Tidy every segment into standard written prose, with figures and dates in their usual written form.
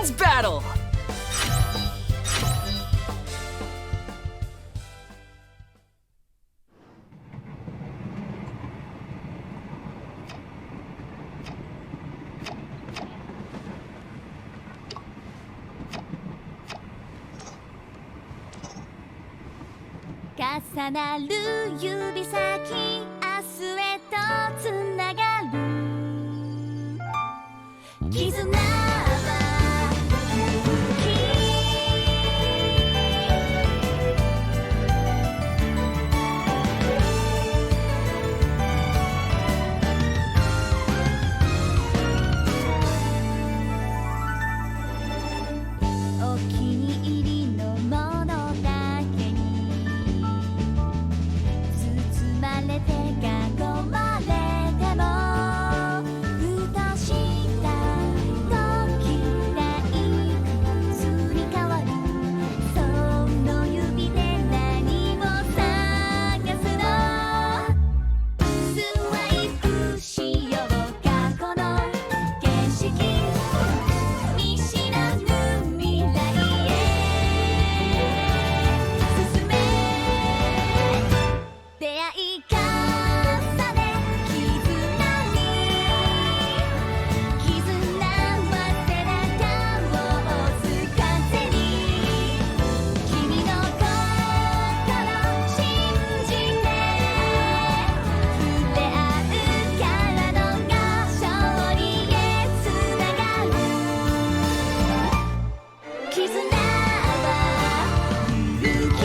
Let's battle!「重なる指先明日へとつながる」「絆は勇気」「お気に入りのものだけに」包まれて囲まれてもふとした時がいくつに変わるその指で何を探すのスワイプしよう過去の景色見知らぬ未来へ進め出会い重ね絆に絆は背中を押す風に君の心信じて触れ合うからのが勝利へつながる絆は勇気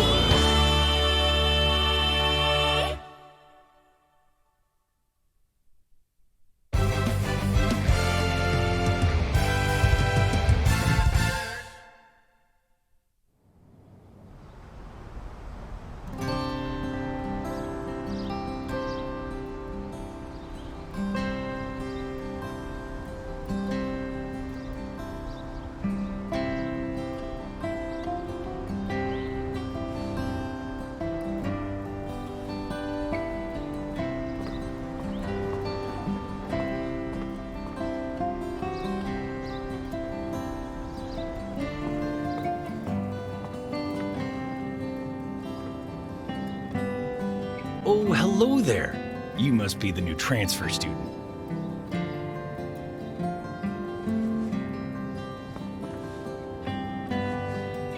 Oh, hello there. You must be the new transfer student.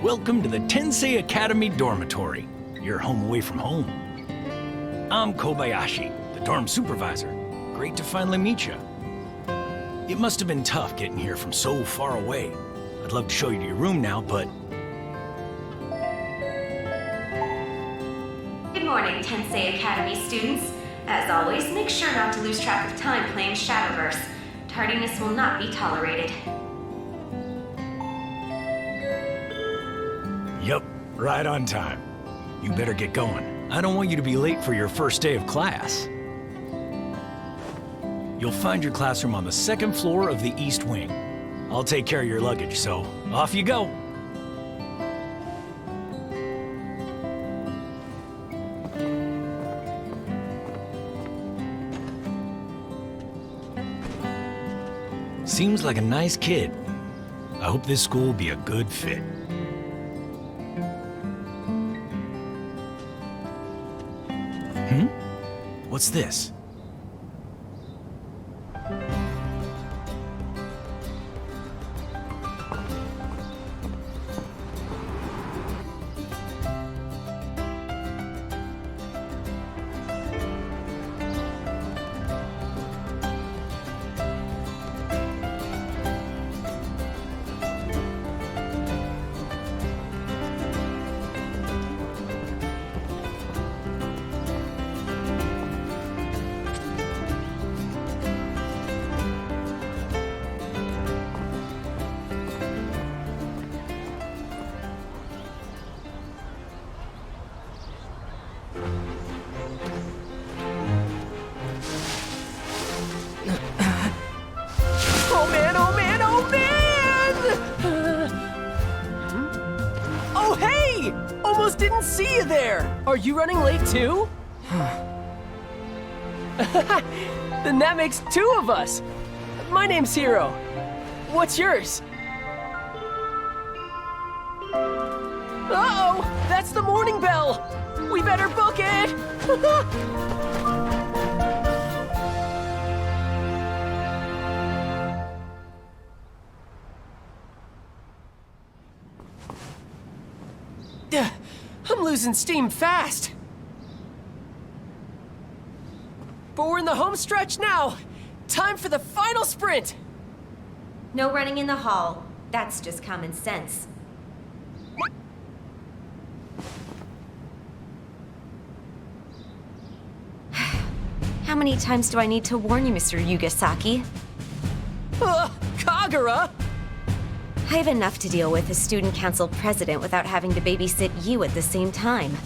Welcome to the Tensei Academy dormitory. Your home away from home. I'm Kobayashi, the dorm supervisor. Great to finally meet you. It must have been tough getting here from so far away. I'd love to show you to your room now, but Good morning, Tensei Academy students. As always, make sure not to lose track of time playing Shadowverse. Tardiness will not be tolerated. Yup, right on time. You better get going. I don't want you to be late for your first day of class. You'll find your classroom on the second floor of the East Wing. I'll take care of your luggage, so off you go. Seems like a nice kid. I hope this school will be a good fit. What's this? Oh man, oh man, oh man! Oh hey! Almost didn't see you there! Are you running late too? Then that makes two of us! My name's Hiro. What's yours? Uh-oh! That's the morning bell! We better book it! I'm losing steam fast. But we're in the home stretch now. Time for the final sprint. No running in the hall. That's just common sense. How many times do I need to warn you, Mr. Yugasaki? Kagura! I have enough to deal with as student council president without having to babysit you at the same time.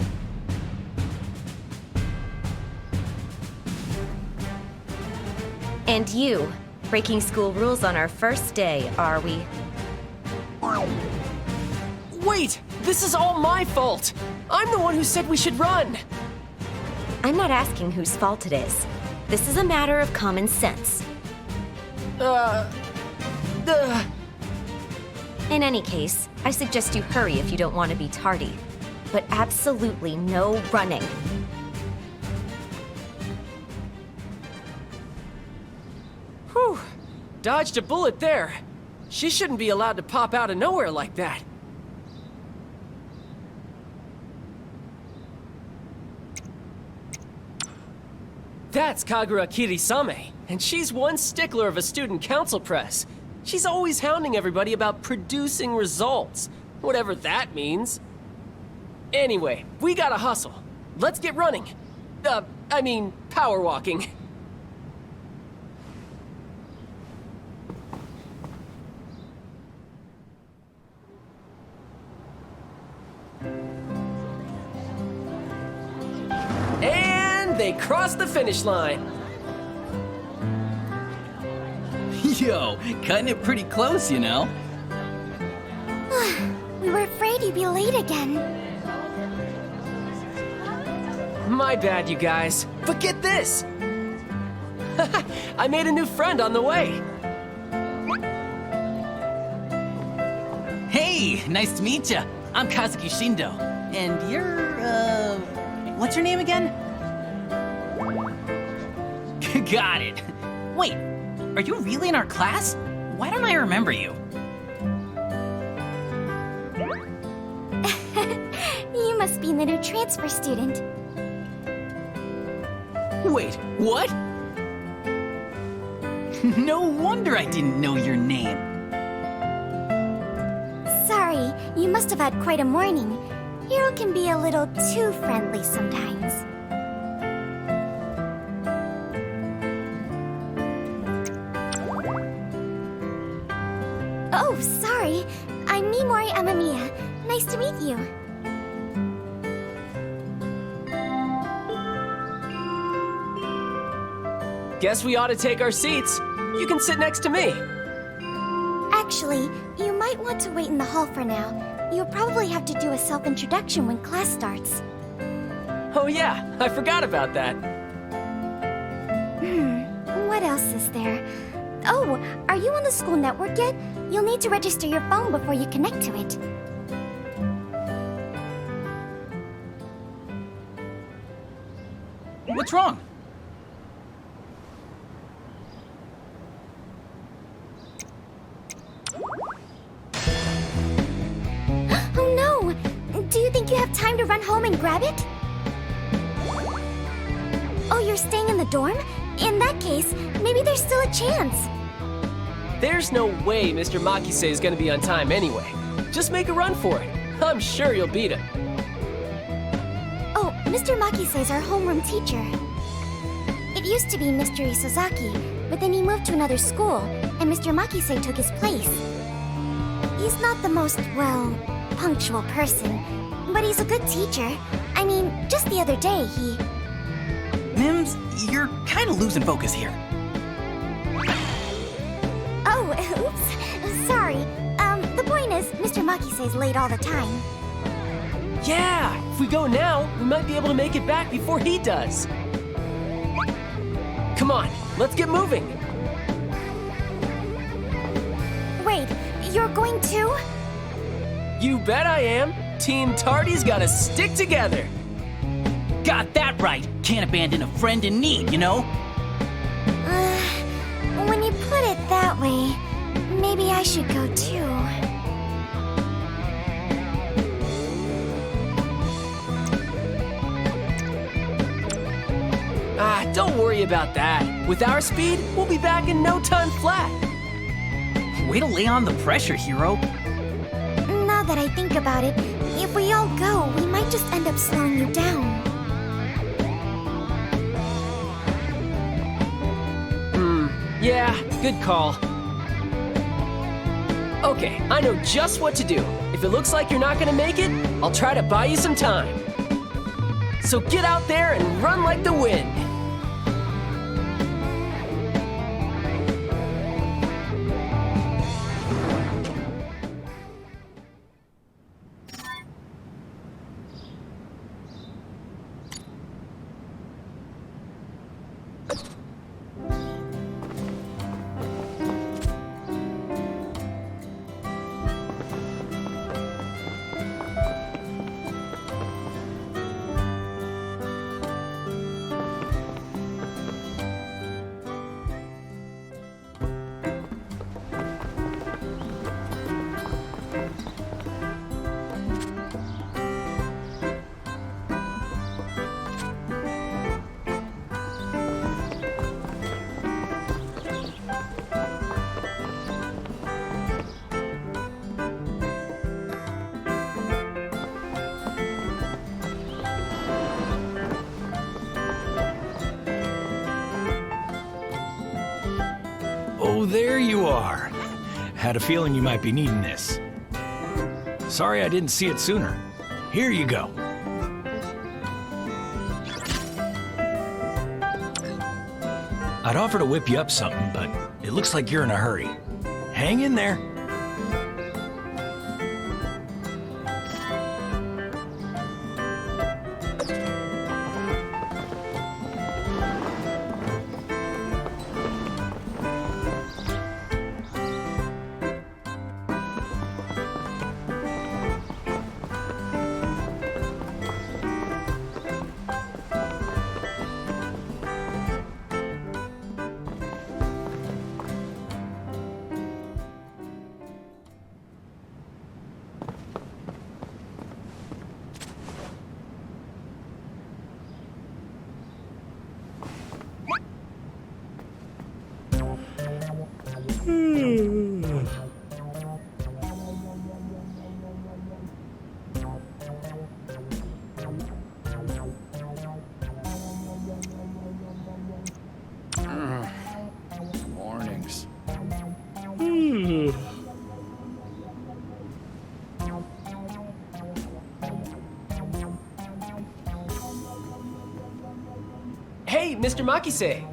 And you, breaking school rules on our first day, are we? Wait! This is all my fault! I'm the one who said we should run! I'm not asking whose fault it is. This is a matter of common sense. In any case, I suggest you hurry if you don't want to be tardy. But absolutely no running. Whew! Dodged a bullet there. She shouldn't be allowed to pop out of nowhere like that. That's Kagura Kirisame, and she's one stickler of a student council press. She's always hounding everybody about producing results, whatever that means. Anyway, we gotta hustle. Let's get running. Power walking. And they crossed the finish line. Yo, cutting it pretty close, you know? We were afraid you'd be late again. My bad, you guys. But get this! I made a new friend on the way. Hey, nice to meet ya. I'm Kazuki Shindo. And you're, what's your name again? Got it. Wait, are you really in our class? Why don't I remember you? You must be the new transfer student. Wait, what? No wonder I didn't know your name. Sorry, you must have had quite a morning. Hiro can be a little too friendly sometimes. Oh, sorry. I'm Mimori Amamiya. Nice to meet you. Guess we ought to take our seats. You can sit next to me. Actually, you might want to wait in the hall for now. You'll probably have to do a self-introduction when class starts. Oh yeah, I forgot about that. What else is there? Oh, are you on the school network yet? You'll need to register your phone before you connect to it. What's wrong? Oh no! Do you think you have time to run home and grab it? Oh, you're staying in the dorm? In that case, maybe there's still a chance. There's no way Mr. Makise is gonna be on time anyway. Just make a run for it. I'm sure you'll beat him. Oh, Mr. Makise is our homeroom teacher. It used to be Mr. Isozaki, but then he moved to another school, and Mr. Makise took his place. He's not the most, well, punctual person, but he's a good teacher. I mean, just the other day, he... Mims, you're kind of losing focus here. Oh, oops. Sorry. The point is, Mr. Makise's late all the time. Yeah, if we go now, we might be able to make it back before he does. Come on, let's get moving. Wait, you're going too? You bet I am. Team Tardy's gotta stick together. Got that right. Can't abandon a friend in need, you know? When you put it that way, maybe I should go too. Don't worry about that. With our speed, we'll be back in no time flat. Way to lay on the pressure, hero. Now that I think about it, if we all go, we might just end up slowing you down. Yeah, good call. Okay, I know just what to do. If it looks like you're not gonna make it, I'll try to buy you some time. So get out there and run like the wind. Oh, there you are. Had a feeling you might be needing this. Sorry I didn't see it sooner. Here you go. I'd offer to whip you up something, but it looks like you're in a hurry. Hang in there. Mornings. Hey, Mr. Makise.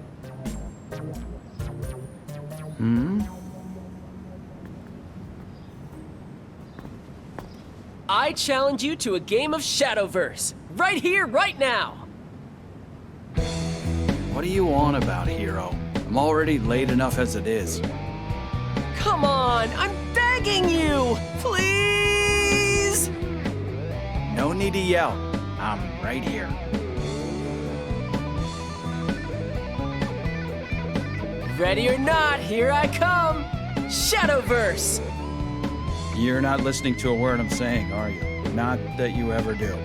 I challenge you to a game of Shadowverse. Right here, right now. What are you on about, hero? I'm already late enough as it is. Come on, I'm begging you. Please. No need to yell. I'm right here. Ready or not, here I come. Shadowverse. You're not listening to a word I'm saying, are you? Not that you ever do.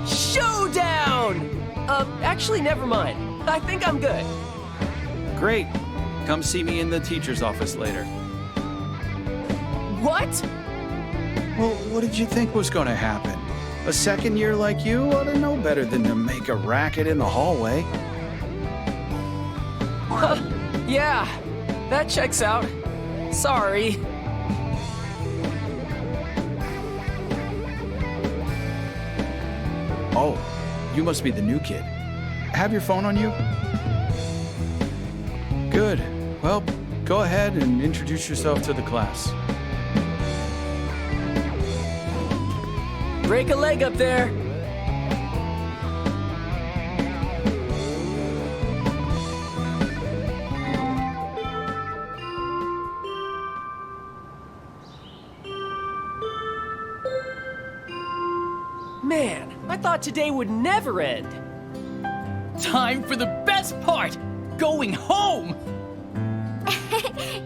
Showdown! Actually, never mind. I think I'm good. Great. Come see me in the teacher's office later. What? Well, what did you think was going to happen? A second year like you ought to know better than to make a racket in the hallway. Yeah, that checks out. Sorry. Oh, you must be the new kid. Have your phone on you? Good. Well, go ahead and introduce yourself to the class. Break a leg up there. Man, I thought today would never end. Time for the best part! Going home!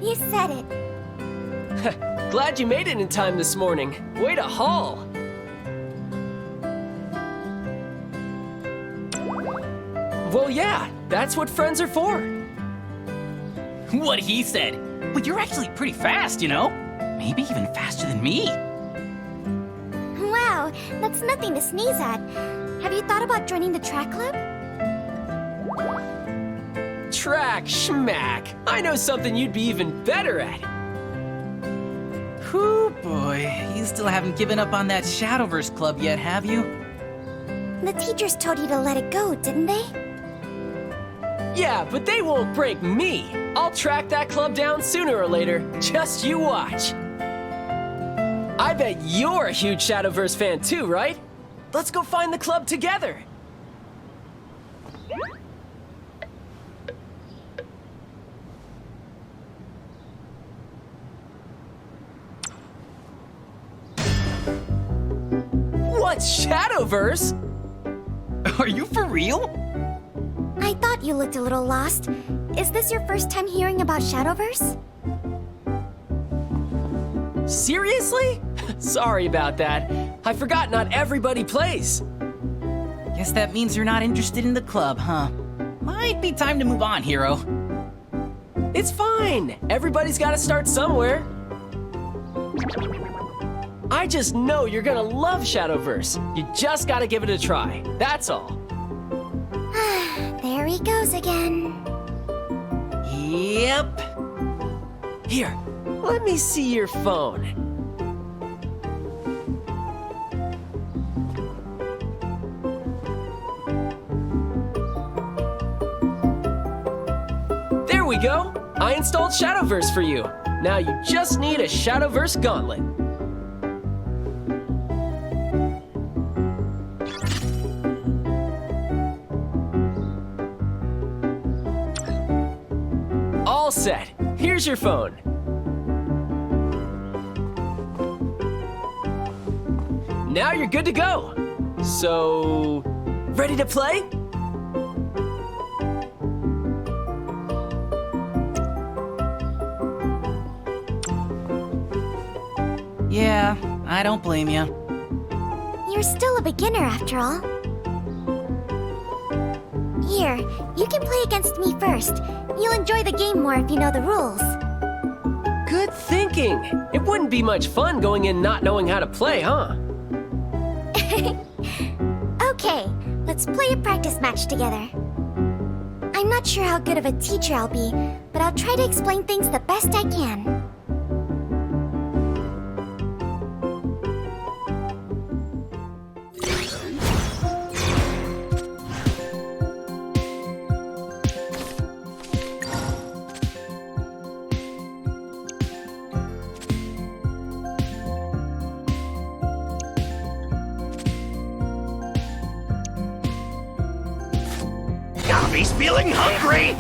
You said it. Glad you made it in time this morning. Way to haul. Well, yeah, that's what friends are for. What he said. But you're actually pretty fast, you know? Maybe even faster than me. Wow, that's nothing to sneeze at. Have you thought about joining the track club? Track schmack. I know something you'd be even better at. Whew, boy. You still haven't given up on that Shadowverse club yet, have you? The teachers told you to let it go, didn't they? Yeah, but they won't break me. I'll track that club down sooner or later. Just you watch. I bet you're a huge Shadowverse fan too, right? Let's go find the club together. What's Shadowverse? Are you for real? I thought you looked a little lost. Is this your first time hearing about Shadowverse? Seriously? Sorry about that. I forgot not everybody plays. Guess that means you're not interested in the club, huh? Might be time to move on, hero. It's fine. Everybody's got to start somewhere. I just know you're gonna love Shadowverse. You just gotta give it a try. That's all. There he goes again. Yep. Here, let me see your phone. There we go. I installed Shadowverse for you. Now you just need a Shadowverse gauntlet. All set. Here's your phone. Now you're good to go. So, ready to play? Yeah, I don't blame you. You're still a beginner after all. Here, you can play against me first. You'll enjoy the game more if you know the rules. Good thinking. It wouldn't be much fun going in not knowing how to play, huh? Okay, let's play a practice match together. I'm not sure how good of a teacher I'll be, but I'll try to explain things the best I can. He's feeling hungry!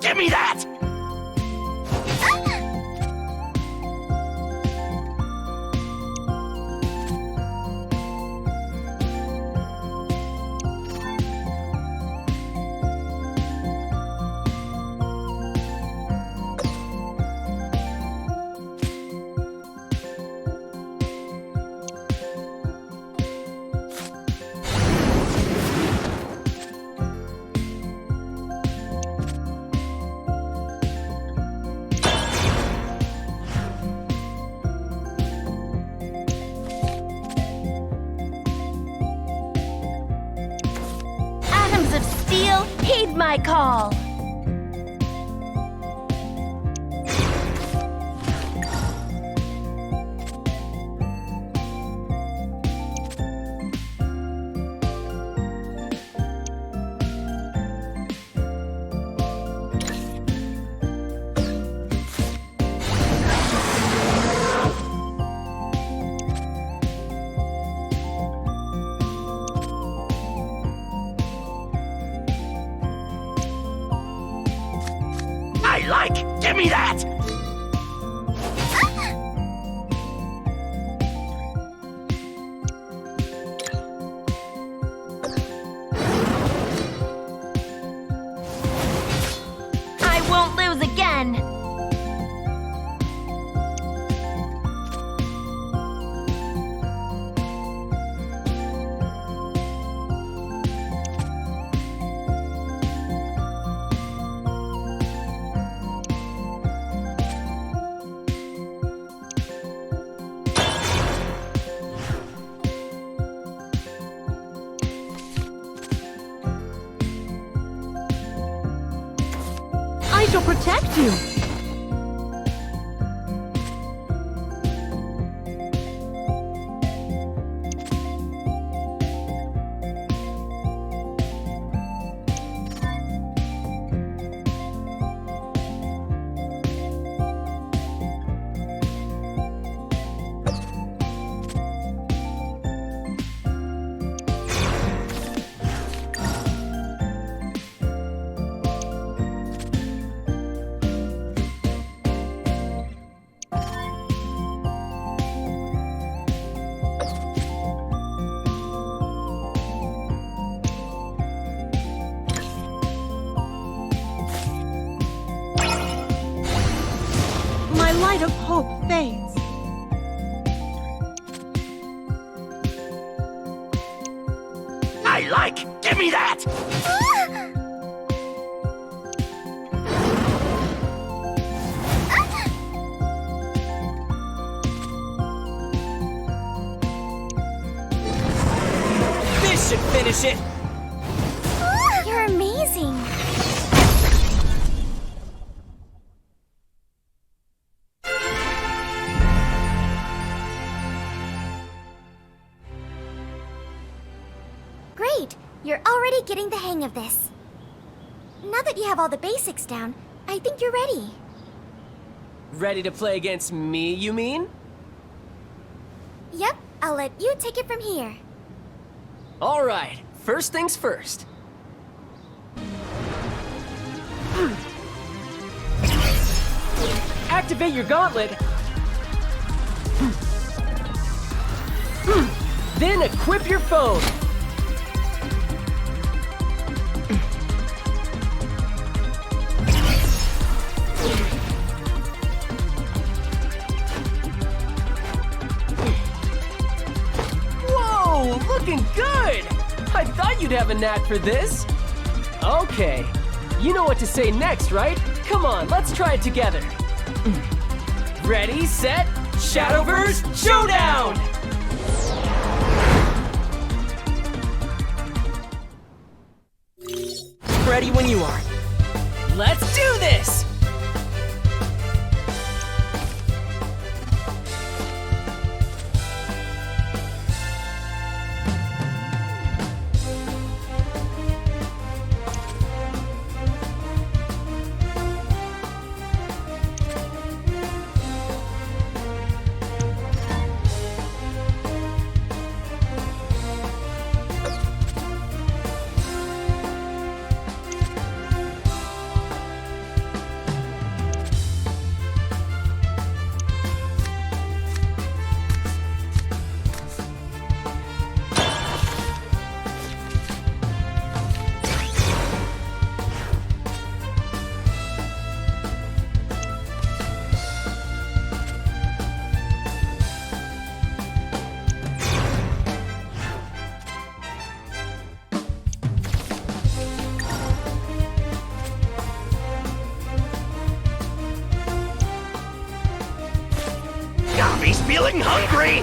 Give me that! my call. Give me that! I won't lose again. I shall protect you. My light of hope fades. I like! Give me that! This should finish it! You're amazing. Great! You're already getting the hang of this. Now that you have all the basics down, I think you're ready. Ready to play against me, you mean? Yep, I'll let you take it from here. Alright, first things first. Activate your gauntlet. Then equip your phone. Whoa, looking good! I thought you'd have a knack for this. Okay, you know what to say next, right? Come on, let's try it together. Ready, set, Shadowverse, showdown! Ready when you are. Let's do this! He's feeling hungry!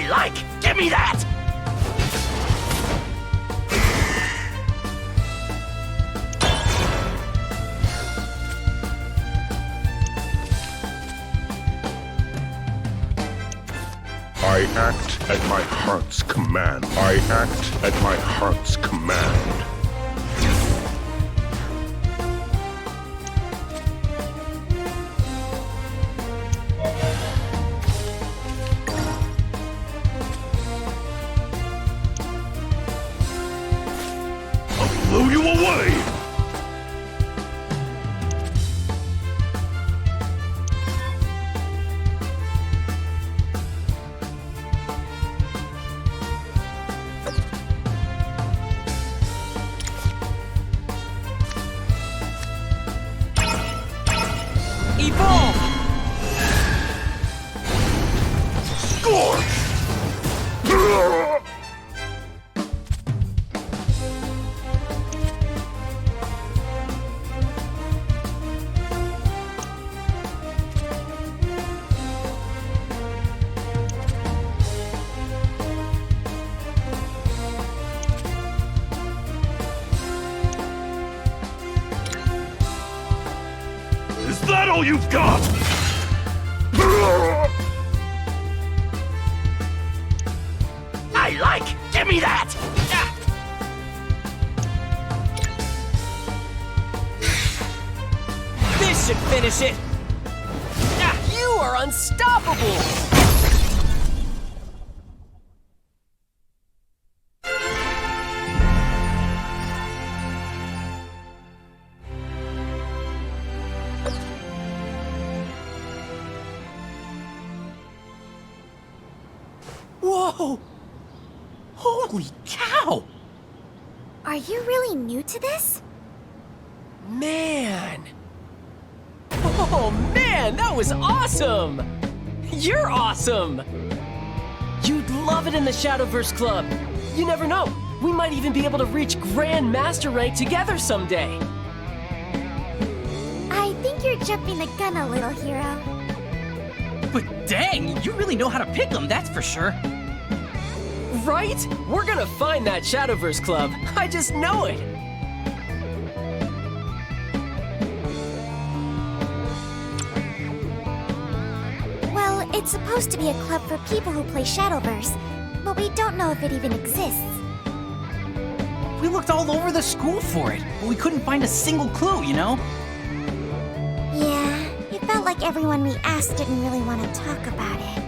I like! Give me that! I act at my heart's command. I act at my heart's command. I'll blow you away! Evolve! Scorch! Is that all you've got? I like! Give me that! This should finish it! You are unstoppable! Whoa! Holy cow! Are you really new to this? Man! Oh man, that was awesome! You're awesome! You'd love it in the Shadowverse Club. You never know, we might even be able to reach Grand Master rank together someday. I think you're jumping the gun a little, hero. But dang, you really know how to pick them, that's for sure. Right? We're gonna find that Shadowverse Club. I just know it. Well, it's supposed to be a club for people who play Shadowverse, but we don't know if it even exists. We looked all over the school for it, but we couldn't find a single clue, you know? Yeah, it felt like everyone we asked didn't really want to talk about it.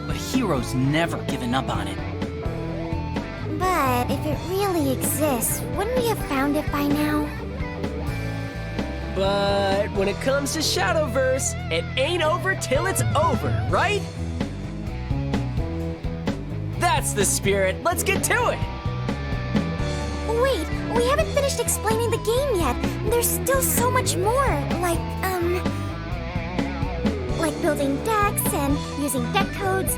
But Hero's never given up on it. But if it really exists, wouldn't we have found it by now? But when it comes to Shadowverse, it ain't over till it's over, right? That's the spirit. Let's get to it. Wait, we haven't finished explaining the game yet. There's still so much more, like building decks and using deck codes.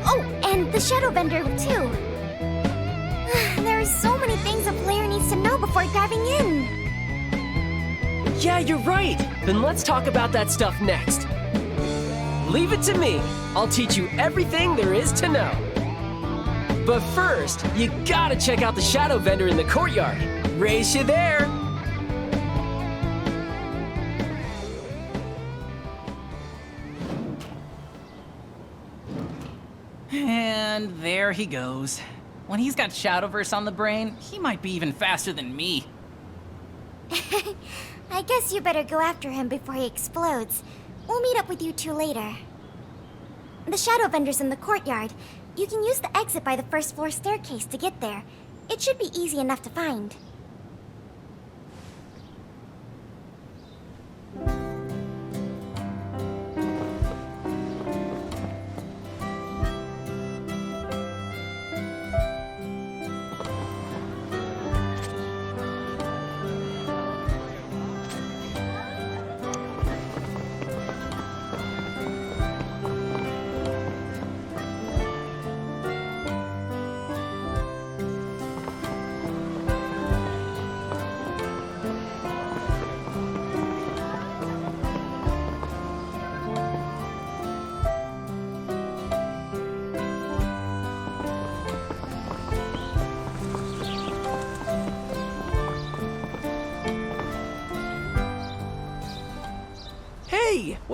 Oh, and the Shadow Vendor, too. There are so many things a player needs to know before diving in. Yeah, you're right. Then let's talk about that stuff next. Leave it to me. I'll teach you everything there is to know. But first, you gotta check out the Shadow Vendor in the courtyard. Race you there. And there he goes. When he's got Shadowverse on the brain, he might be even faster than me. I guess you better go after him before he explodes. We'll meet up with you two later. The Shadow Vendor's in the courtyard. You can use the exit by the first floor staircase to get there. It should be easy enough to find.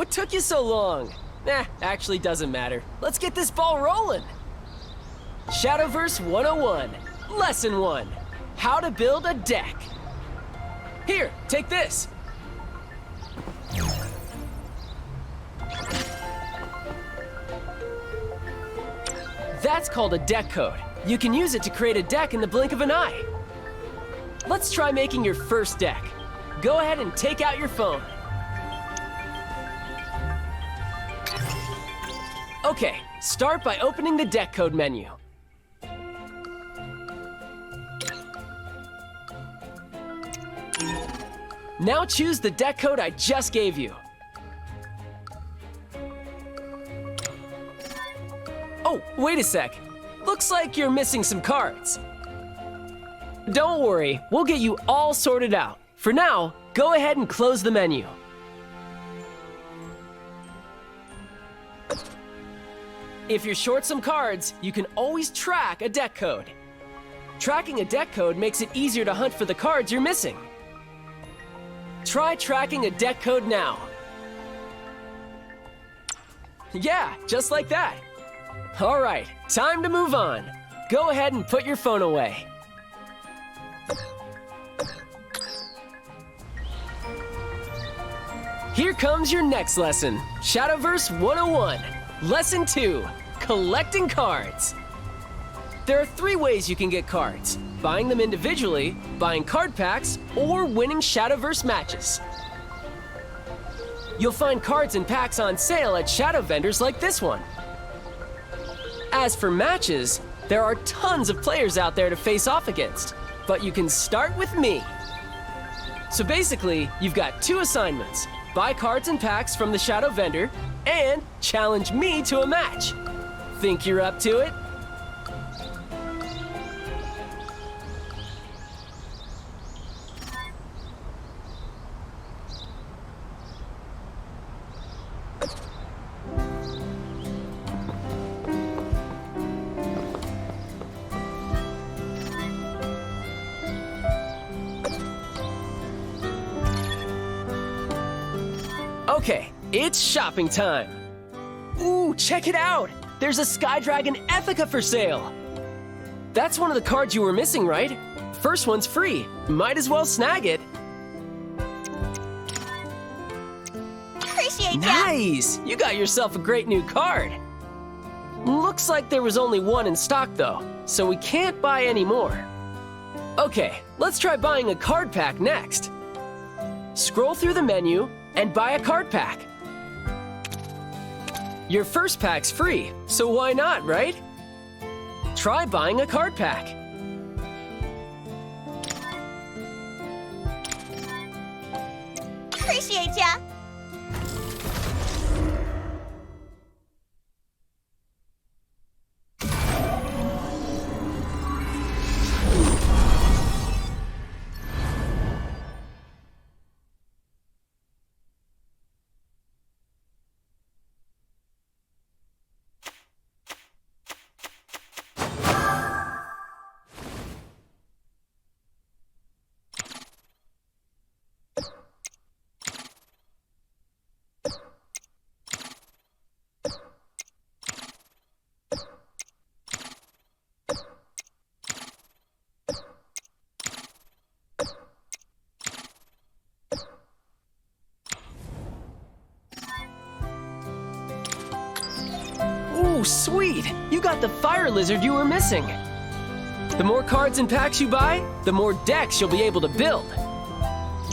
What took you so long? Actually doesn't matter. Let's get this ball rolling. Shadowverse 101, Lesson 1, How to Build a Deck. Here, take this. That's called a deck code. You can use it to create a deck in the blink of an eye. Let's try making your first deck. Go ahead and take out your phone. Okay, start by opening the deck code menu. Now choose the deck code I just gave you. Oh, wait a sec. Looks like you're missing some cards. Don't worry, we'll get you all sorted out. For now, go ahead and close the menu. If you're short some cards, you can always track a deck code. Tracking a deck code makes it easier to hunt for the cards you're missing. Try tracking a deck code now. Yeah, just like that. All right, time to move on. Go ahead and put your phone away. Here comes your next lesson, Shadowverse 101, Lesson 2, Collecting Cards. There are 3 ways you can get cards: buying them individually, buying card packs, or winning Shadowverse matches. You'll find cards and packs on sale at shadow vendors like this one. As for matches, there are tons of players out there to face off against, but you can start with me. So basically, you've got 2 assignments: buy cards and packs from the shadow vendor, and challenge me to a match. Think you're up to it? Okay, it's shopping time. Ooh, check it out! There's a Sky Dragon Ethica for sale! That's one of the cards you were missing, right? First one's free. Might as well snag it. Appreciate ya! Nice! You got yourself a great new card. Looks like there was only one in stock, though, so we can't buy any more. Okay, let's try buying a card pack next. Scroll through the menu and buy a card pack. Your first pack's free, so why not, right? Try buying a card pack. Appreciate ya! Ooh, sweet! You got the fire lizard you were missing. The more cards and packs you buy, the more decks you'll be able to build.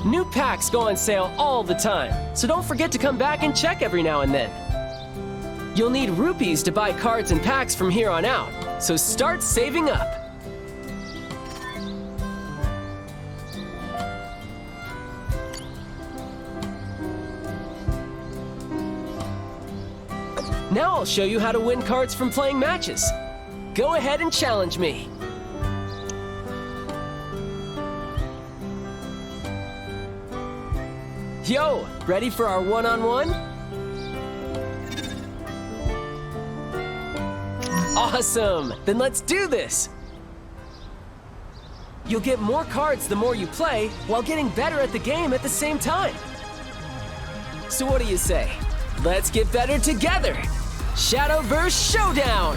New packs go on sale all the time, so don't forget to come back and check every now and then. You'll need rupees to buy cards and packs from here on out, so start saving up. Now I'll show you how to win cards from playing matches. Go ahead and challenge me. Yo, ready for our one-on-one? Awesome! Then let's do this! You'll get more cards the more you play, while getting better at the game at the same time. So what do you say? Let's get better together! Shadowverse Showdown!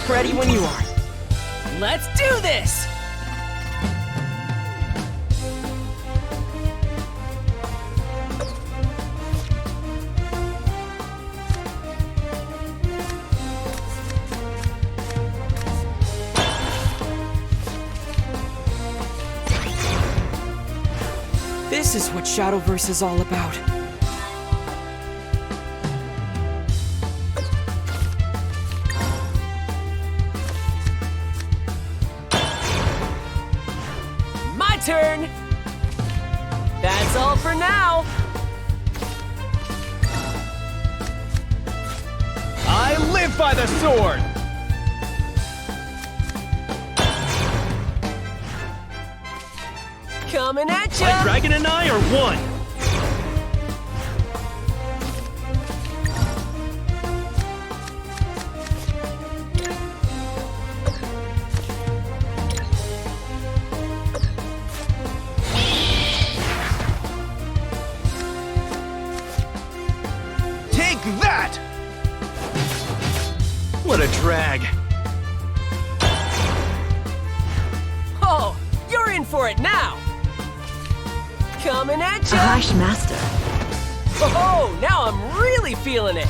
Ready when you are. Let's do this! This is what Shadowverse is all about. My turn! That's all for now! I live by the sword! Coming at My ya! dragon and I are one! Take that! What a drag! Oh, you're in for it now! Coming at A ya! harsh master. Oh, now I'm really feeling it!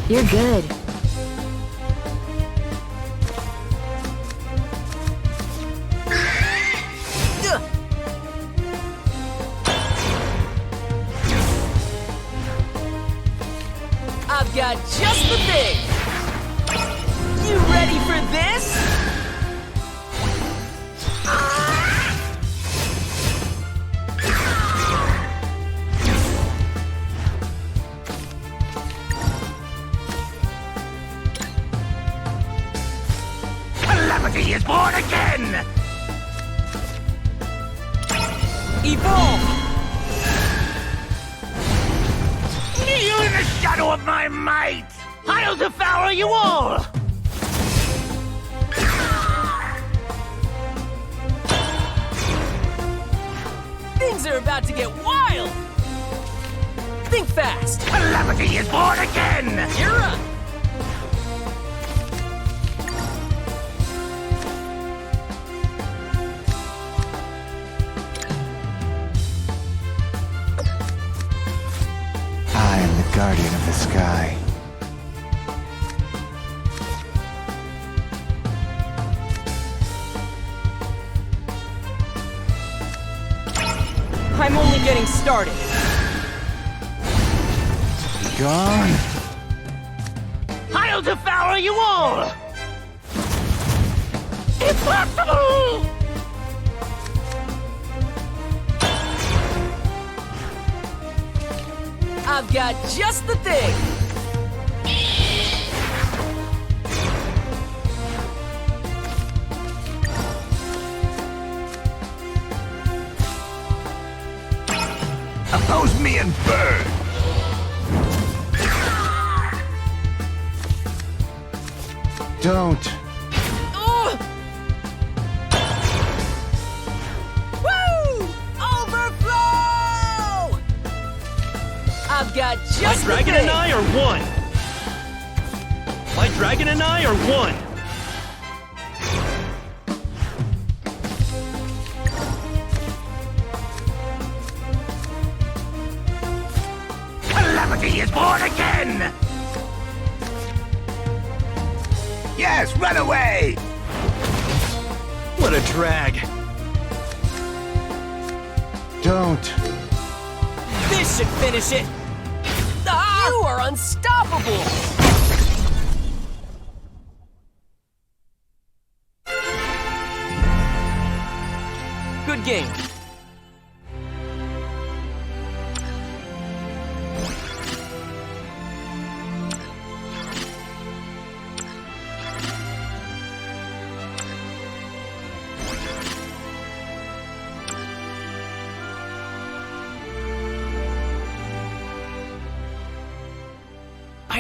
You're good. Ugh. I've got just the thing! You ready for this? Calamity is born again! Evolve! Kneel in the shadow of my might! I'll devour you all! Things are about to get wild! Think fast! Calamity is born again! You're up! I am the guardian of the sky. I'm only getting started. Gone. I'll devour you all! Impossible! I've got just the thing! Oppose me and burn! Don't. Ugh! Woo! Overflow! I've got My just the dragon thing! and I are one! My dragon and I are one! Calamity is born again! Yes, run away! What a drag! Don't. This should finish it! Ah! You are unstoppable! Good game.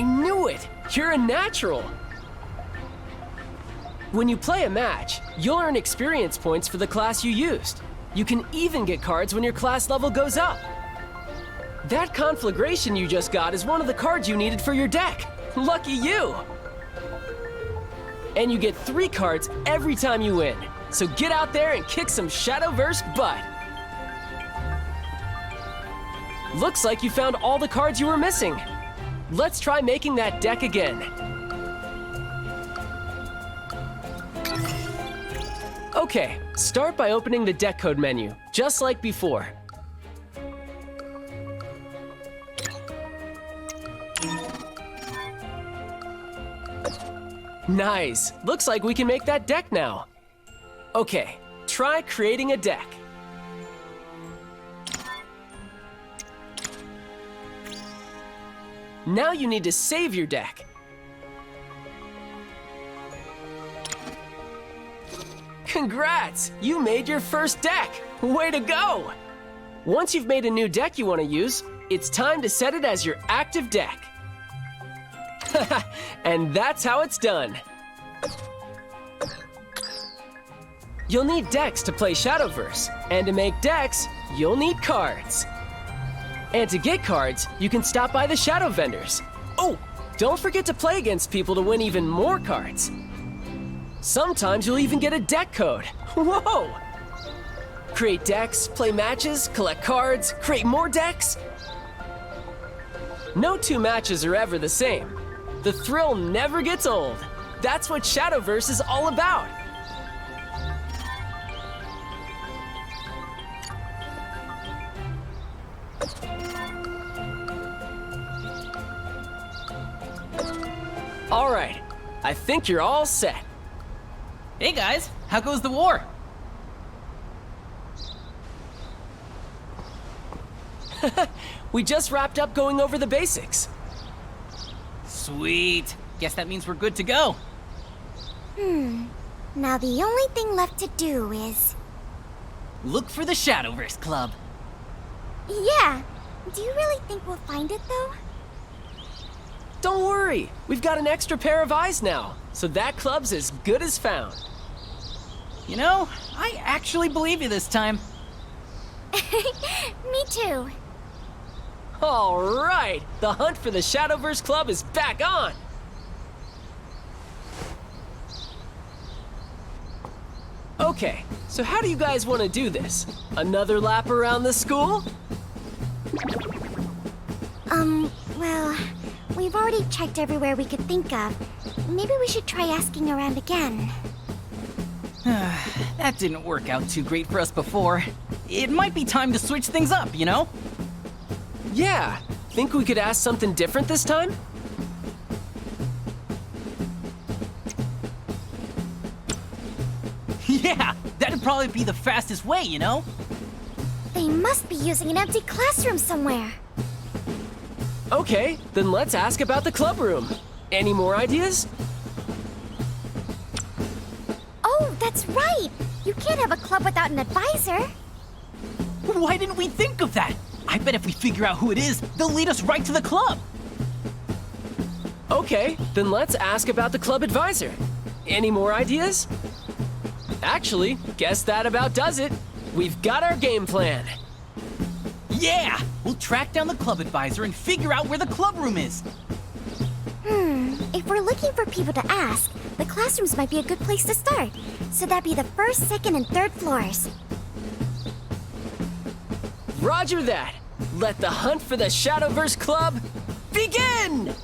I knew it! You're a natural! When you play a match, you'll earn experience points for the class you used. You can even get cards when your class level goes up. That conflagration you just got is one of the cards you needed for your deck. Lucky you! And you get 3 cards every time you win. So get out there and kick some Shadowverse butt. Looks like you found all the cards you were missing. Let's try making that deck again. Okay, start by opening the deck code menu, just like before. Nice, looks like we can make that deck now. Okay, try creating a deck. Now you need to save your deck. Congrats! You made your first deck! Way to go! Once you've made a new deck you want to use, it's time to set it as your active deck. And that's how it's done. You'll need decks to play Shadowverse, and to make decks, you'll need cards. And to get cards, you can stop by the Shadow vendors. Oh, don't forget to play against people to win even more cards. Sometimes you'll even get a deck code. Whoa! Create decks, play matches, collect cards, create more decks. No 2 matches are ever the same. The thrill never gets old. That's what Shadowverse is all about. All right, I think you're all set. Hey guys, how goes the war? We just wrapped up going over the basics. Sweet. Guess that means we're good to go. Now the only thing left to do is... Look for the Shadowverse Club. Yeah. Do you really think we'll find it, though? Don't worry, we've got an extra pair of eyes now, so that club's as good as found. You know, I actually believe you this time. Me too. All right, the hunt for the Shadowverse Club is back on. Okay, so how do you guys want to do this? Another lap around the school? Well, we've already checked everywhere we could think of. Maybe we should try asking around again. That didn't work out too great for us before. It might be time to switch things up, you know? Yeah, think we could ask something different this time? Yeah, that'd probably be the fastest way, you know? They must be using an empty classroom somewhere. Okay, then let's ask about the club room. Any more ideas? Oh, that's right! You can't have a club without an advisor. Why didn't we think of that? I bet if we figure out who it is, they'll lead us right to the club. Okay, then let's ask about the club advisor. Any more ideas? Actually, guess that about does it. We've got our game plan. Yeah! We'll track down the club advisor and figure out where the club room is. If we're looking for people to ask, the classrooms might be a good place to start. So that'd be the 1st, 2nd, and 3rd floors. Roger that. Let the hunt for the Shadowverse Club begin!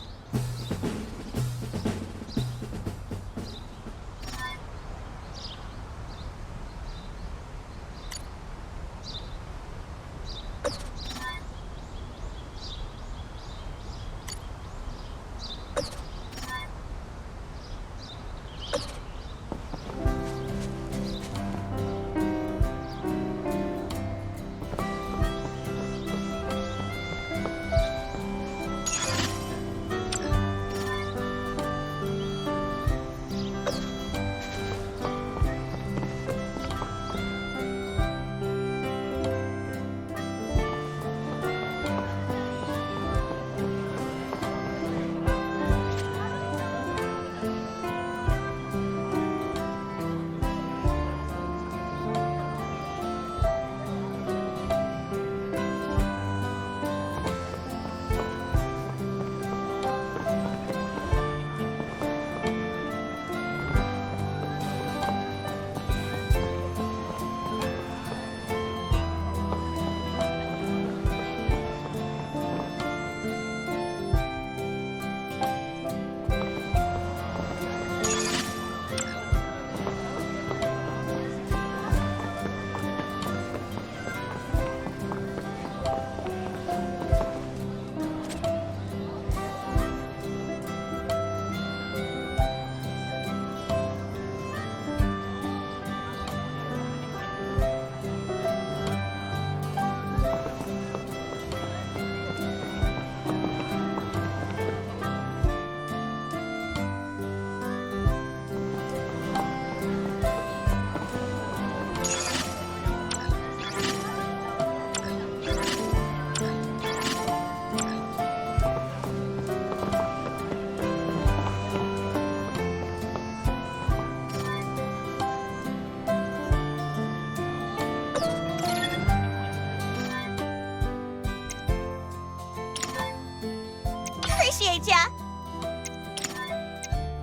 Appreciate ya.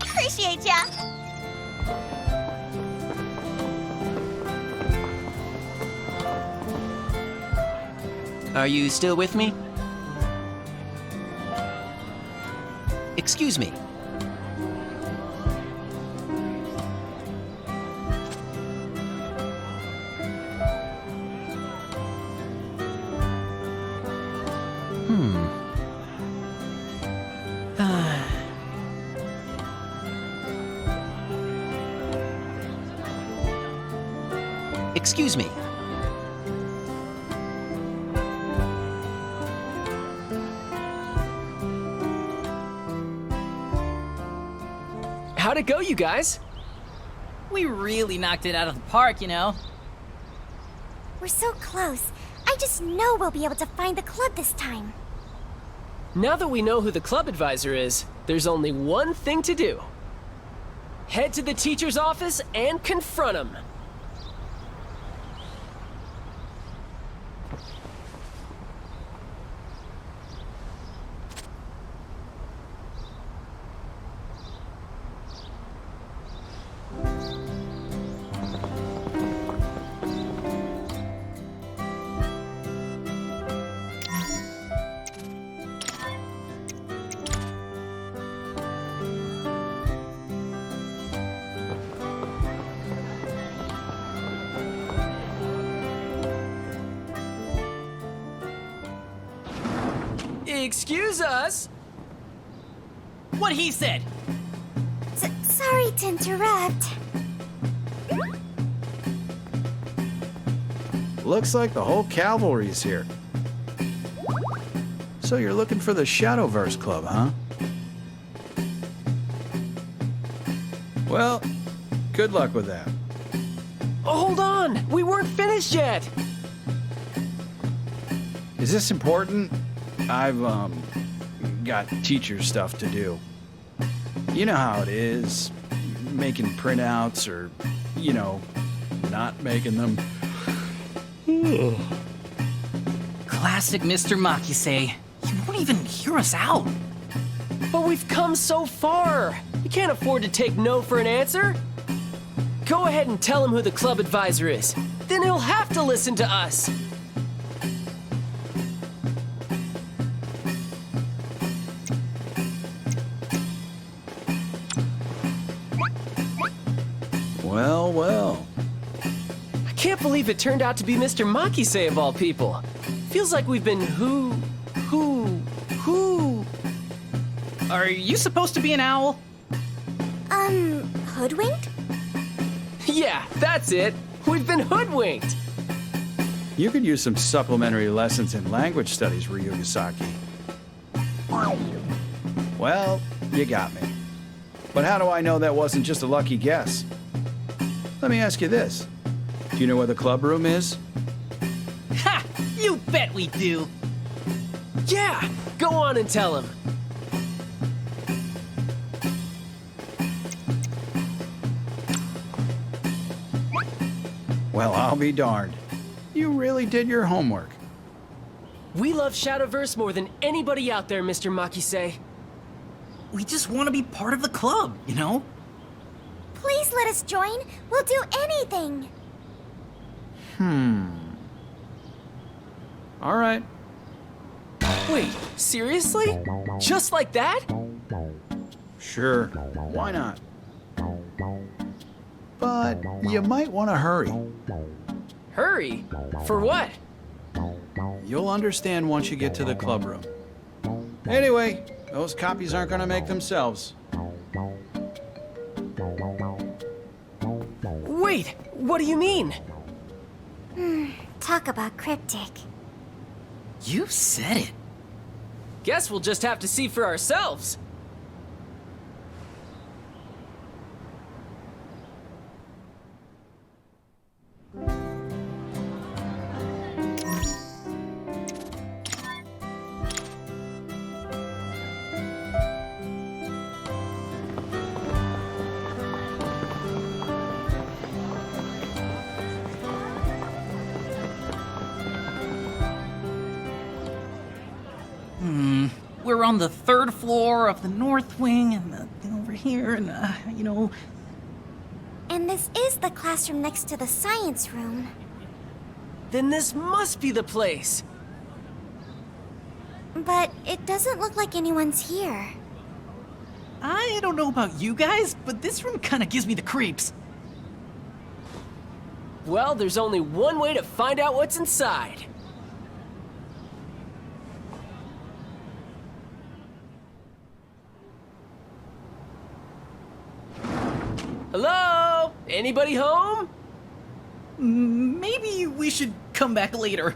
Appreciate ya. Are you still with me? Excuse me. Excuse me. How'd it go, you guys? We really knocked it out of the park, you know? We're so close. I just know we'll be able to find the club this time. Now that we know who the club advisor is, there's only one thing to do. Head to the teacher's office and confront him. Excuse us! What he said! Sorry to interrupt. Looks like the whole cavalry's here. So you're looking for the Shadowverse Club, huh? Well, good luck with that. Oh, hold on! We weren't finished yet! Is this important? I've, got teacher stuff to do. You know how it is. Making printouts or, not making them. Classic Mr. Makise. He won't even hear us out. But we've come so far! We can't afford to take no for an answer! Go ahead and tell him who the club advisor is. Then he'll have to listen to us! Well. I can't believe it turned out to be Mr. Makise of all people. Feels like we've been who? Are you supposed to be an owl? Hoodwinked? Yeah, that's it. We've been hoodwinked. You could use some supplementary lessons in language studies, Ryugasaki. Well, you got me. But how do I know that wasn't just a lucky guess? Let me ask you this. Do you know where the club room is? Ha! You bet we do! Yeah, go on and tell him. Well, I'll be darned. You really did your homework. We love Shadowverse more than anybody out there, Mr. Makise. We just want to be part of the club, you know? Please let us join. We'll do anything. All right. Wait, seriously? Just like that? Sure. Why not? But you might want to hurry. Hurry? For what? You'll understand once you get to the club room. Anyway, those copies aren't going to make themselves. Wait, what do you mean? Talk about cryptic. You said it. Guess we'll just have to see for ourselves. we're on the 3rd floor of the north wing, and over here, and, And this is the classroom next to the science room. Then this must be the place. But it doesn't look like anyone's here. I don't know about you guys, but this room kinda gives me the creeps. Well, there's only one way to find out what's inside. Hello? Anybody home? Maybe we should come back later.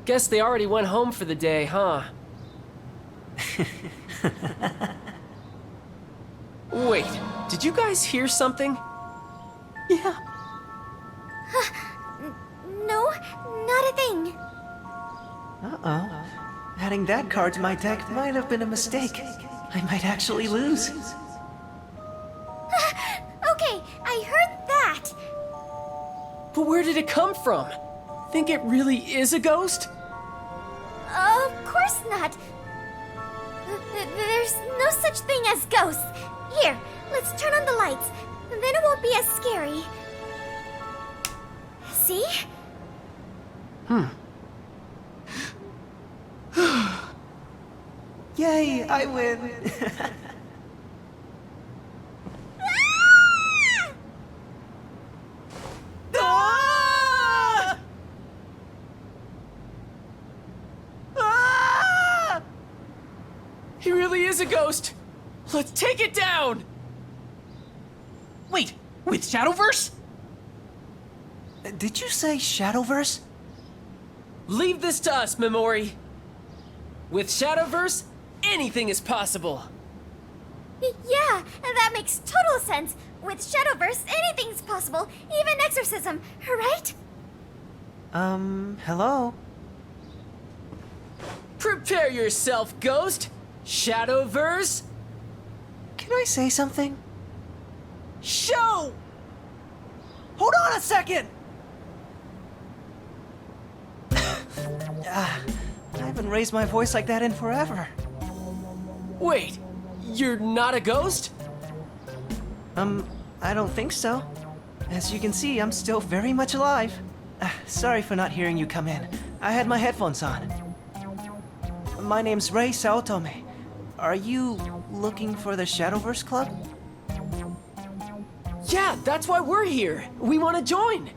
Guess they already went home for the day, huh? Wait, did you guys hear something? Yeah. No, not a thing. Uh-oh. Adding that card to my deck might have been a mistake. I might actually lose. Okay, I heard that. But where did it come from? Think it really is a ghost? Of course not. There's no such thing as ghosts. Here, let's turn on the lights. Then it won't be as scary. See? Yay, I win. Ah! Ah! He really is a ghost. Let's take it down. Wait, with Shadowverse? Did you say Shadowverse? Leave this to us, Memori. With Shadowverse, anything is possible. Yeah, that makes total sense. With Shadowverse, anything's possible, even exorcism, right? Hello? Prepare yourself, ghost. Shadowverse, Can I say something? show! Hold on a second! I haven't raised my voice like that in forever. Wait, you're not a ghost? I don't think so. As you can see, I'm still very much alive. Sorry for not hearing you come in. I had my headphones on. My name's Rei Saotome. Are you looking for the Shadowverse Club? Yeah, that's why we're here. We want to join.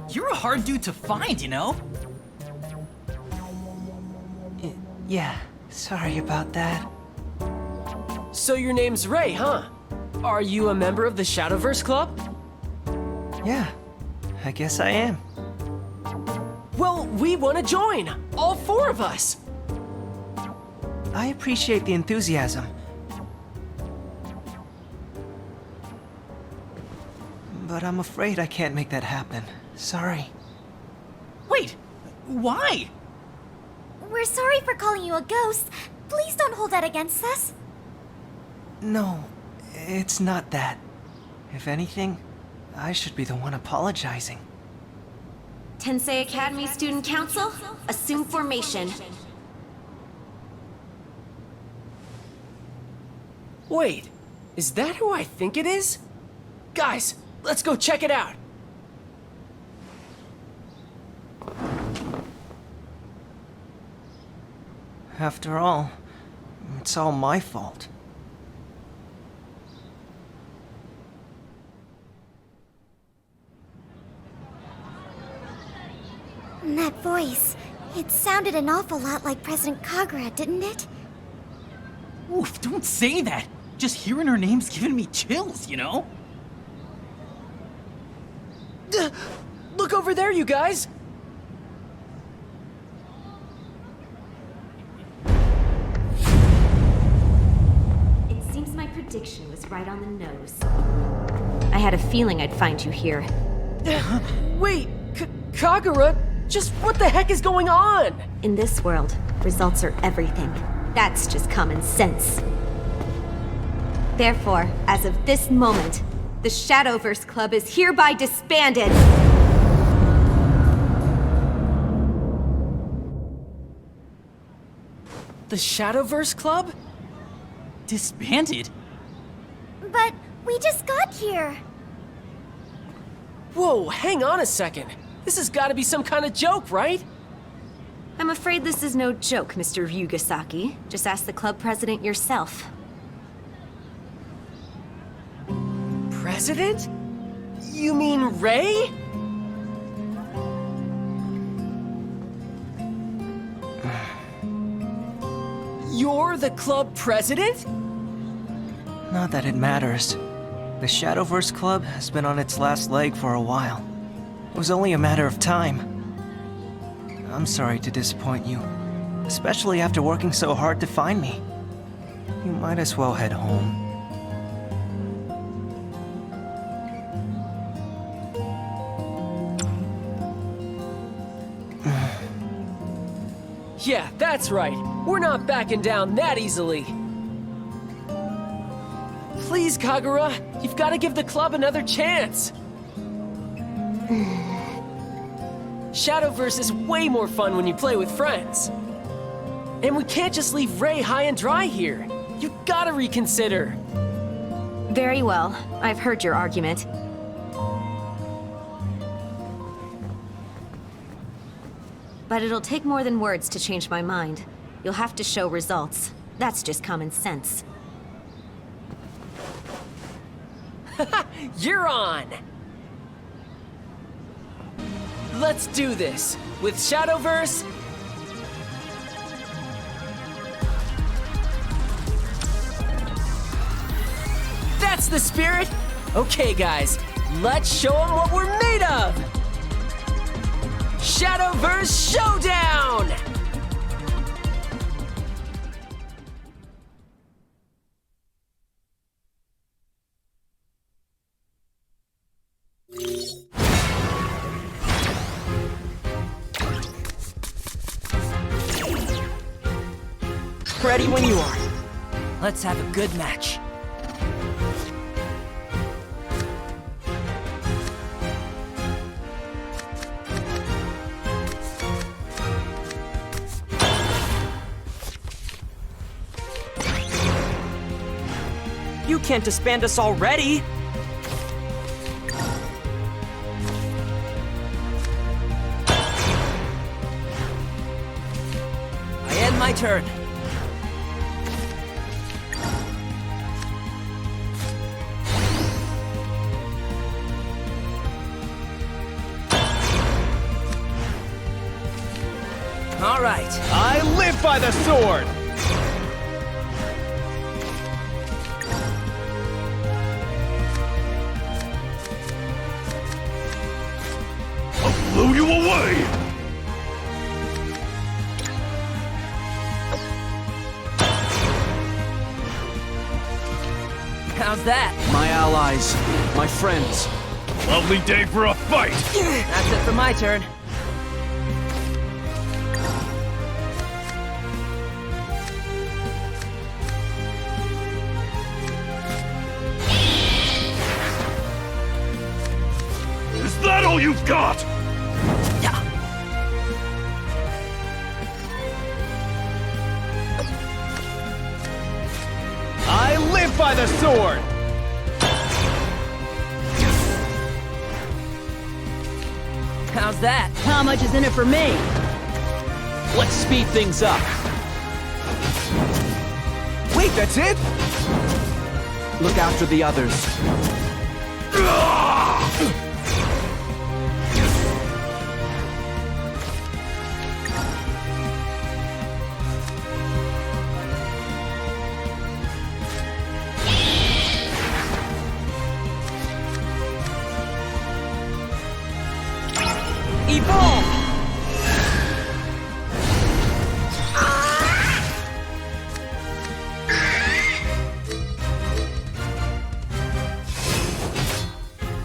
You're a hard dude to find, you know? Yeah, sorry about that. So your name's Ray, huh? Are you a member of the Shadowverse Club? Yeah, I guess I am. Well, we want to join. All 4 of us. I appreciate the enthusiasm. But I'm afraid I can't make that happen. Sorry. Wait, why? We're sorry for calling you a ghost. Please don't hold that against us. No, it's not that. If anything, I should be the one apologizing. Tensei Academy Student Council, assume formation. Wait, is that who I think it is? Guys, let's go check it out. After all, it's all my fault. That voice, it sounded an awful lot like President Kagura, didn't it? Oof, don't say that. Just hearing her name's giving me chills, you know? Look over there, you guys. It seems my prediction was right on the nose. I had a feeling I'd find you here. Wait, Kagura, just what the heck is going on? In this world, results are everything. That's just common sense. Therefore, as of this moment, the Shadowverse Club is hereby disbanded. The Shadowverse Club? Disbanded? But we just got here. Whoa, hang on a second. This has got to be some kind of joke, right? I'm afraid this is no joke, Mr. Ryugasaki. Just ask the club president yourself. President? You mean Ray? You're the club president? Not that it matters. The Shadowverse Club has been on its last leg for a while. It was only a matter of time. I'm sorry to disappoint you, especially after working so hard to find me. You might as well head home. Yeah, that's right. We're not backing down that easily. Please, Kagura, you've got to give the club another chance. Shadowverse is way more fun when you play with friends. And we can't just leave Ray high and dry here. You gotta reconsider. Very well. I've heard your argument. But it'll take more than words to change my mind. You'll have to show results. That's just common sense. You're on! Let's do this! With Shadowverse... That's the spirit! Okay, guys, let's show them what we're made of! Shadowverse Showdown! Ready when you are. Let's have a good match. You can't disband us already! I end my turn. All right. I live by the sword! I'll blow you away! How's that? My allies, my friends. Lovely day for a fight! That's it for my turn. Is that all you've got? I live by the sword! How's that? How much is in it for me? Let's speed things up. Wait, that's it? Look after the others. Evolve!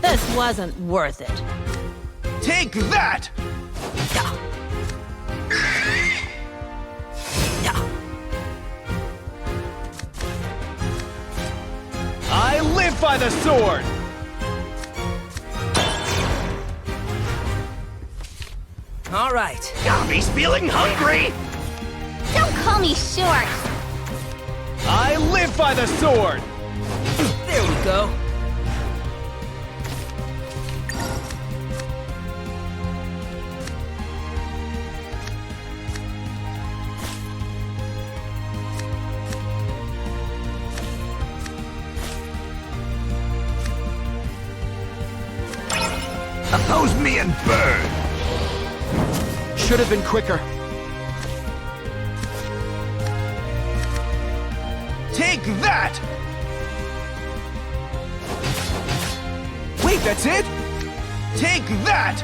This wasn't worth it. Take that! I live by the sword! All right. Gabi's feeling hungry! Don't call me short. I live by the sword! There we go. Oppose me and burn! Should have been quicker. Take that! Wait, that's it? Take that!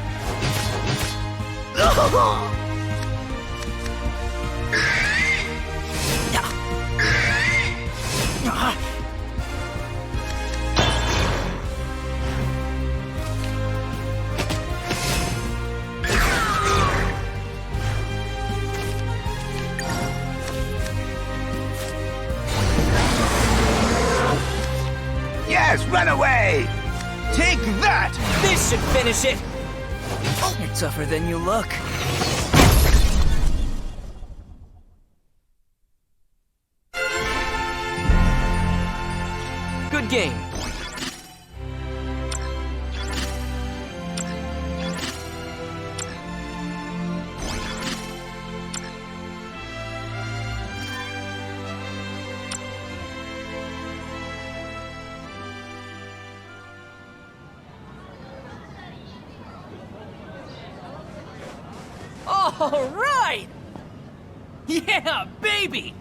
Yes, run away! Take that! This should finish it. You're tougher than you look. Good game. All right! Yeah, baby!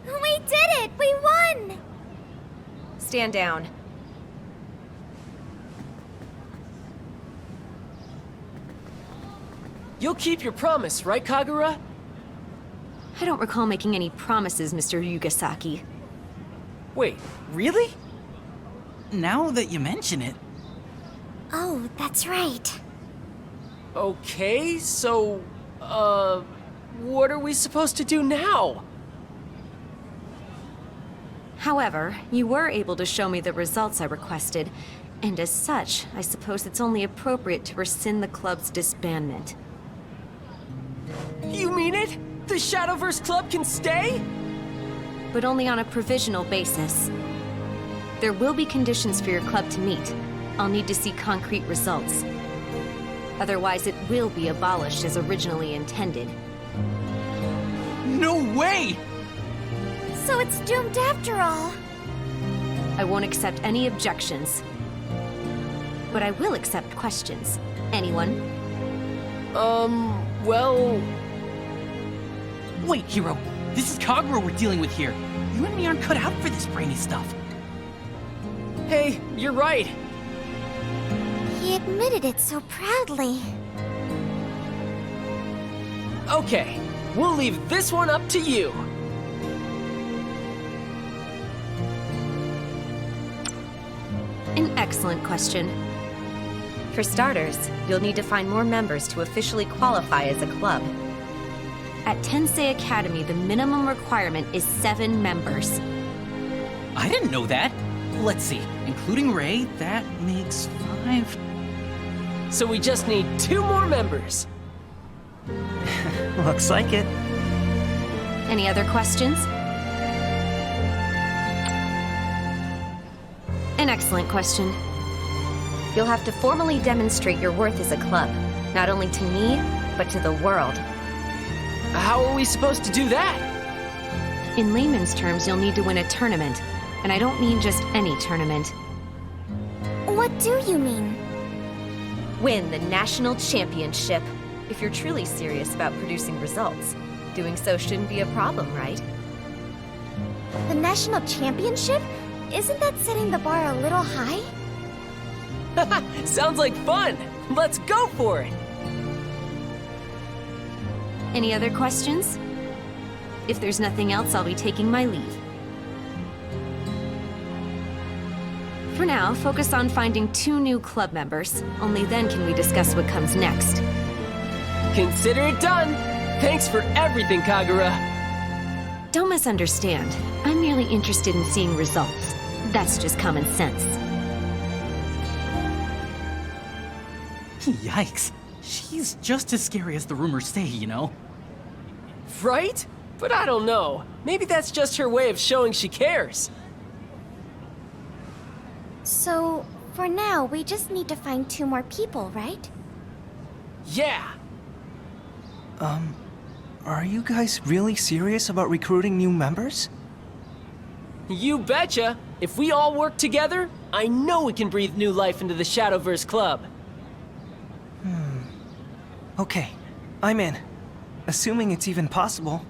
We did it! We won! Stand down. You'll keep your promise, right, Kagura? I don't recall making any promises, Mr. Yugasaki. Wait, really? Now that you mention it, Oh, that's right. Okay, so, what are we supposed to do now? However, you were able to show me the results I requested, and as such, I suppose it's only appropriate to rescind the club's disbandment. You mean it? The Shadowverse Club can stay? But only on a provisional basis. There will be conditions for your club to meet. I'll need to see concrete results. Otherwise, it will be abolished as originally intended. no way! So it's doomed after all. I won't accept any objections. But I will accept questions. Anyone? Well... Wait, Hero. This is Kagura we're dealing with here. You and me aren't cut out for this brainy stuff. Hey, you're right. He admitted it so proudly. Okay, we'll leave this one up to you. An excellent question. For starters, you'll need to find more members to officially qualify as a club. At Tensei Academy, the minimum requirement is 7 members. I didn't know that. Let's see. Including Ray, that makes 5. So we just need 2 more members. Looks like it. Any other questions? An excellent question. You'll have to formally demonstrate your worth as a club, not only to me, but to the world. How are we supposed to do that? In layman's terms, you'll need to win a tournament. And I don't mean just any tournament. What do you mean? Win the national championship. If you're truly serious about producing results, doing so shouldn't be a problem, right? The national championship? Isn't that setting the bar a little high? Sounds like fun. Let's go for it. Any other questions? If there's nothing else, I'll be taking my leave. For now, focus on finding 2 new club members. Only then can we discuss what comes next. Consider it done. Thanks for everything, Kagura. Don't misunderstand. I'm merely interested in seeing results. That's just common sense. Yikes. She's just as scary as the rumors say, you know? Right? But I don't know. Maybe that's just her way of showing she cares. So, for now, we just need to find 2 more people, right? Yeah. Are you guys really serious about recruiting new members? You betcha. If we all work together, I know we can breathe new life into the Shadowverse Club. Okay, I'm in. Assuming it's even possible.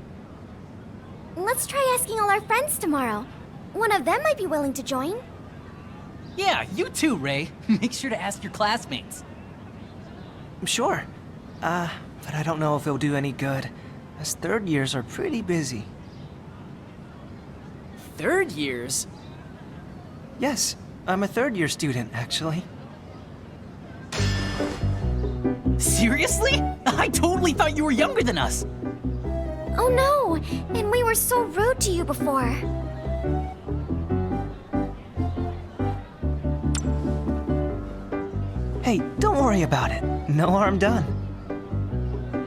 Let's try asking all our friends tomorrow. One of them might be willing to join. Yeah, you too, Ray. Make sure to ask your classmates. Sure. But I don't know if it'll do any good, as third years are pretty busy. Third years? Yes, I'm a third-year student, actually. Seriously? I totally thought you were younger than us. Oh no! And we were so rude to you before. Hey, don't worry about it. No harm done.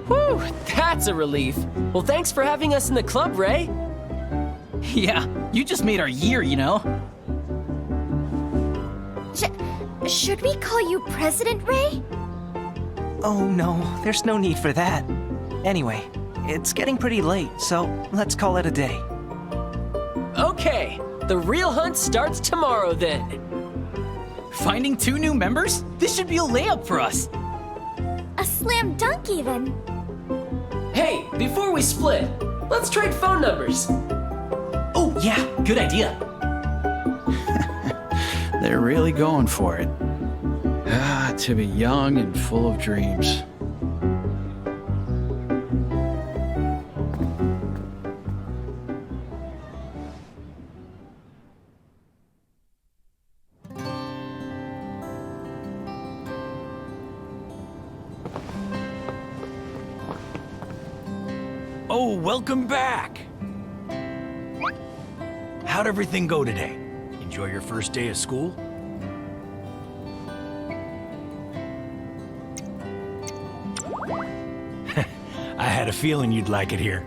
Whew, that's a relief. Well, thanks for having us in the club, Ray. Yeah, you just made our year, you know? Should we call you President Ray? Oh no, there's no need for that. Anyway, it's getting pretty late, so let's call it a day. Okay, the real hunt starts tomorrow then. Finding 2 new members? This should be a layup for us. A slam dunk even. Hey, before we split, let's trade phone numbers. Oh, yeah, good idea. They're really going for it. To be young and full of dreams. Oh, welcome back! How'd everything go today? Enjoy your first day of school? I had a feeling you'd like it here.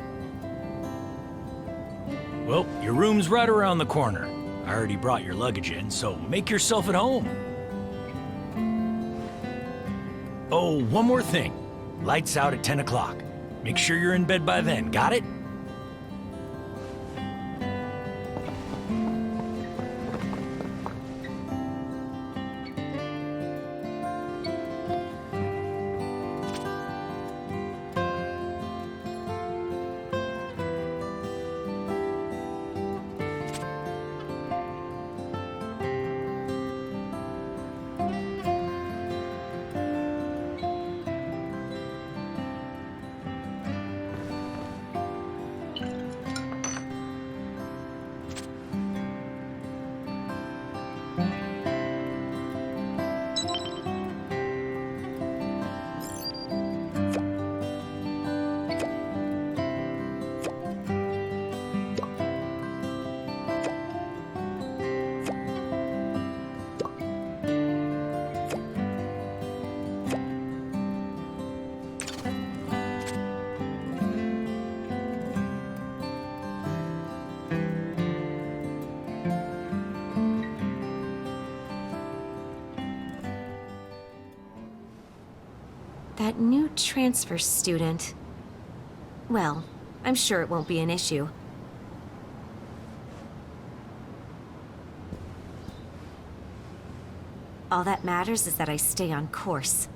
Well, your room's right around the corner. I already brought your luggage in, so make yourself at home. Oh, one more thing. Lights out at 10 o'clock. Make sure you're in bed by then, got it? That new transfer student. Well, I'm sure it won't be an issue. All that matters is that I stay on course.